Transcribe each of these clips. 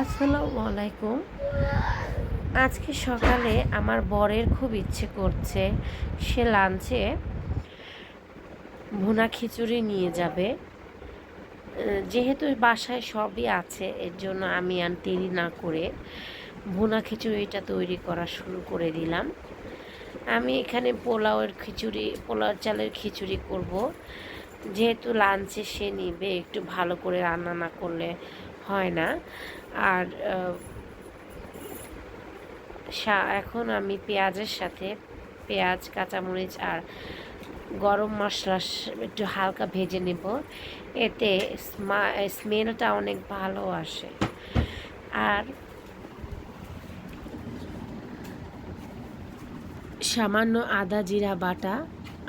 আসসালামু আলাইকুম। আজকে সকালে আমার বরের খুব ইচ্ছে করছে সে লাঞ্চে ভুনা খিচুড়ি নিয়ে যাবে। যেহেতু বাসায় সবই আছে এর জন্য আমি আর দেরি না করে ভুনা খিচুড়িটা তৈরি করা শুরু করে দিলাম। আমি এখানে পোলাও চালের খিচুড়ি করব। যেহেতু লাঞ্চে সে নিবে, একটু ভালো করে রান্না না করলে হয় না। আর এখন আমি পেঁয়াজের সাথে পেঁয়াজ, কাঁচামরিচ আর গরম মশলা একটু হালকা ভেজে নেব। এতে স্মেলটা অনেক ভালো আসে। আর সামান্য আদা জিরা বাটা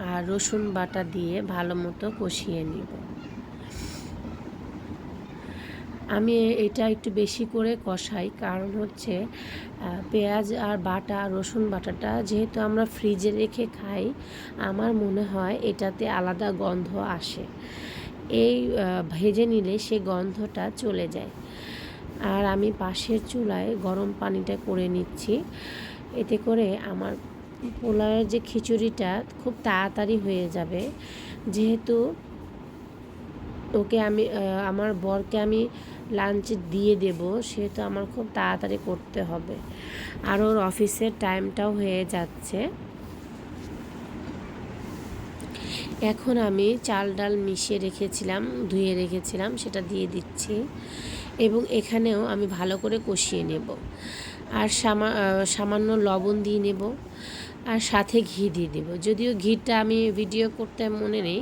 আর রসুন বাটা দিয়ে ভালো মতো কষিয়ে নিব। আমি এটা একটু বেশি করে কষাই, কারণ হচ্ছে পেঁয়াজ আর বাটা রসুন বাটাটা যেহেতু আমরা ফ্রিজে রেখে খাই, আমার মনে হয় এটাতে আলাদা গন্ধ আসে। এই ভেজে নিলে সে গন্ধটা চলে যায়। আর আমি পাশের চুলায় গরম পানিটা করে নিচ্ছি। এতে করে আমার পোলাওয়ের যে খিচুড়িটা খুব তাড়াতাড়ি হয়ে যাবে। যেহেতু আমার বরকে আমি লাঞ্চ দিয়ে দেব, সেহেতু আমার খুব তাড়াতাড়ি করতে হবে। আর ওর অফিসের টাইমটাও হয়ে যাচ্ছে। এখন আমি চাল ডাল মিশিয়ে রেখেছিলাম, ধুয়ে রেখেছিলাম, সেটা দিয়ে দিচ্ছি এবং এখানেও আমি ভালো করে কষিয়ে নেব। আর সামান্য লবণ দিয়ে নেব আর সাথে ঘি দিয়ে দেব। যদিও ঘিটা আমি ভিডিও করতে মনে নেই,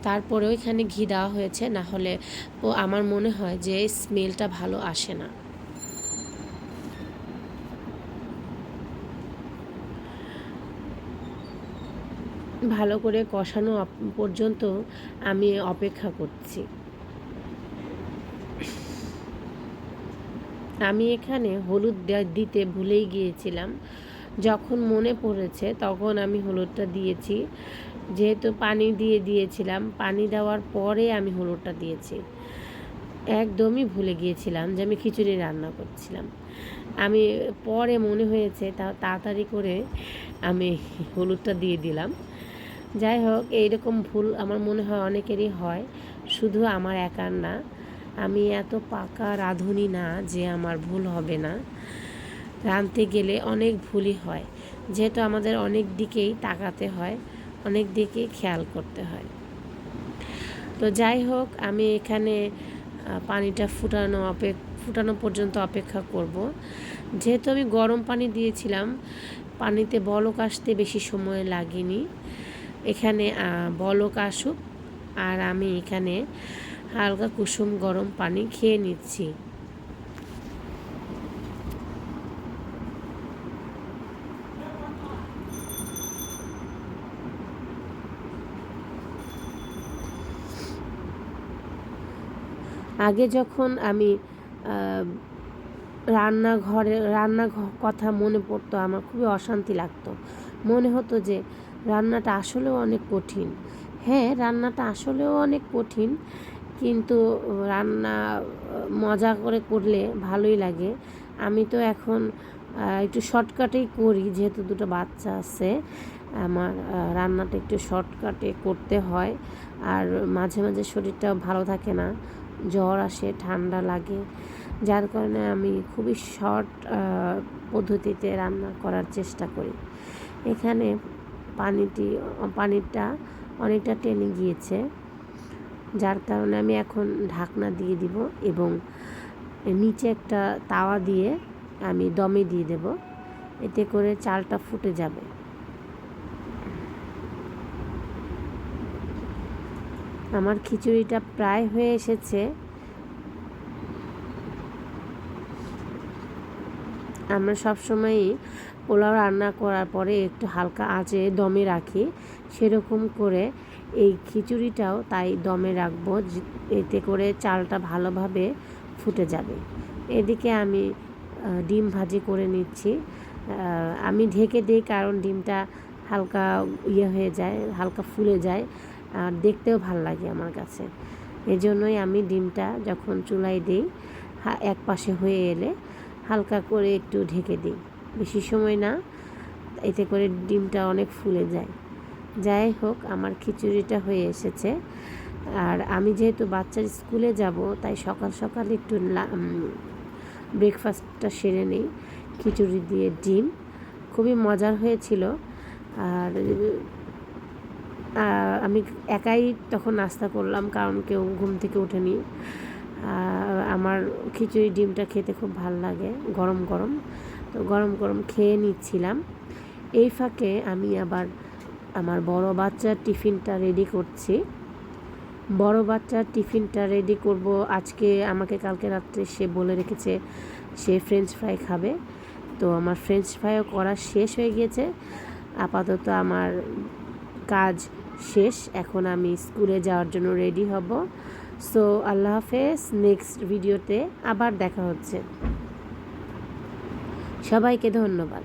তারপরেও এখানে ঘি দেওয়া হয়েছে, না হলে আমার মনে হয় যে স্মেলটা ভালো আসে না। ভালো করে কষানো পর্যন্ত আমি অপেক্ষা করছি। আমি এখানে হলুদ দিতে ভুলেই গিয়েছিলাম। যখন মনে পড়েছে তখন আমি হলুদটা দিয়েছি। যেহেতু পানি দিয়েছিলাম, পানি দেওয়ার পরে আমি হলুদটা দিয়েছি। একদমই ভুলে গিয়েছিলাম যে আমি খিচুড়ি রান্না করছিলাম। আমি পরে মনে হয়েছে তাড়াতাড়ি করে আমি হলুদটা দিয়ে দিলাম। যাই হোক, এইরকম ভুল আমার মনে হয় অনেকেরই হয়, শুধু আমার একার না। আমি এত পাকা রাঁধুনি না যে আমার ভুল হবে না। রাঁধতে গেলে অনেক ভুলই হয়, যেহেতু আমাদের অনেক দিকেই তাকাতে হয়, অনেক দিকেই খেয়াল করতে হয়। তো যাই হোক, আমি এখানে পানিটা ফুটানো পর্যন্ত অপেক্ষা করব। যেহেতু আমি গরম পানি দিয়েছিলাম, পানিতে বলক আসতে বেশি সময় লাগেনি। এখানে বলক আসুক আর আমি এখানে হালকা কুসুম গরম পানি খেয়ে নিচ্ছি। আগে যখন আমি রান্নার কথা মনে পড়তো, আমার খুবই অশান্তি লাগতো। মনে হতো যে রান্নাটা আসলেও অনেক কঠিন। হ্যাঁ, রান্নাটা আসলেও অনেক কঠিন, কিন্তু রান্না মজা করে করলে ভালোই লাগে। আমি তো এখন একটু শর্টকাটেই করি, যেহেতু দুটো বাচ্চা আছে। আমার রান্নাটা একটু শর্টকাটে করতে হয়। আর মাঝে মাঝে শরীরটাও ভালো থাকে না, জ্বর আসে, ঠান্ডা লাগে, যার কারণে আমি খুবই শর্ট পদ্ধতিতে রান্না করার চেষ্টা করি। এখানে পানিটা অনেকটা টেনে গিয়েছে, যার কারণে আমি এখন ঢাকনা দিয়ে দিব এবং নিচে একটা তাওয়া দিয়ে আমি দমে দিয়ে দেব। এতে করে চালটা ফুটে যাবে। আমার খিচুড়িটা প্রায় হয়ে এসেছে। আমরা সবসময়ই পোলাও রান্না করার পরে একটু হালকা আঁচে দমে রাখি, সেরকম করে এই খিচুড়িটাও তাই দমে রাখবো, এতে করে চালটা ভালোভাবে ফুটে যাবে। এদিকে আমি ডিম ভাজি করে নিচ্ছি। আমি ঢেকে দিই, কারণ ডিমটা হালকা হয়ে যায়, হালকা ফুলে যায়, আর দেখতেও ভাল লাগে আমার কাছে। এজন্যই আমি ডিমটা যখন চুলায় দিই এক পাশে হয়ে এলে হালকা করে একটু ঢেকে দিই, বেশি সময় না, এতে করে ডিমটা অনেক ফুলে যায়। যাই হোক, আমার খিচুড়িটা হয়ে এসেছে। আর আমি যেহেতু বাচ্চার স্কুলে যাব, তাই সকাল সকাল একটু ব্রেকফাস্টটা সেরে নিই খিচুড়ি দিয়ে ডিম। খুবই মজার হয়েছিল। আর আমি একাই তখন নাস্তা করলাম, কারণ কেউ ঘুম থেকে ওঠেনি। আমার খিচুড়ি ডিমটা খেতে খুব ভাল লাগে গরম গরম, তো গরম গরম খেয়ে নিচ্ছিলাম। এই ফাঁকে আমি আবার আমার বড় বাচ্চার টিফিনটা রেডি করছি। বড় বাচ্চার টিফিনটা রেডি করব আজকে। আমাকে কালকে রাত্রে সে বলে রেখেছে সে ফ্রেঞ্চ ফ্রাই খাবে, তো আমার ফ্রেঞ্চ ফ্রাইও করা শেষ হয়ে গিয়েছে। আপাতত আমার কাজ শেষ, এখন আমি স্কুলে যাওয়ার জন্য রেডি হব। সো আল্লাহ হাফেজ, নেক্সট ভিডিওতে আবার দেখা হচ্ছে। সবাইকে ধন্যবাদ।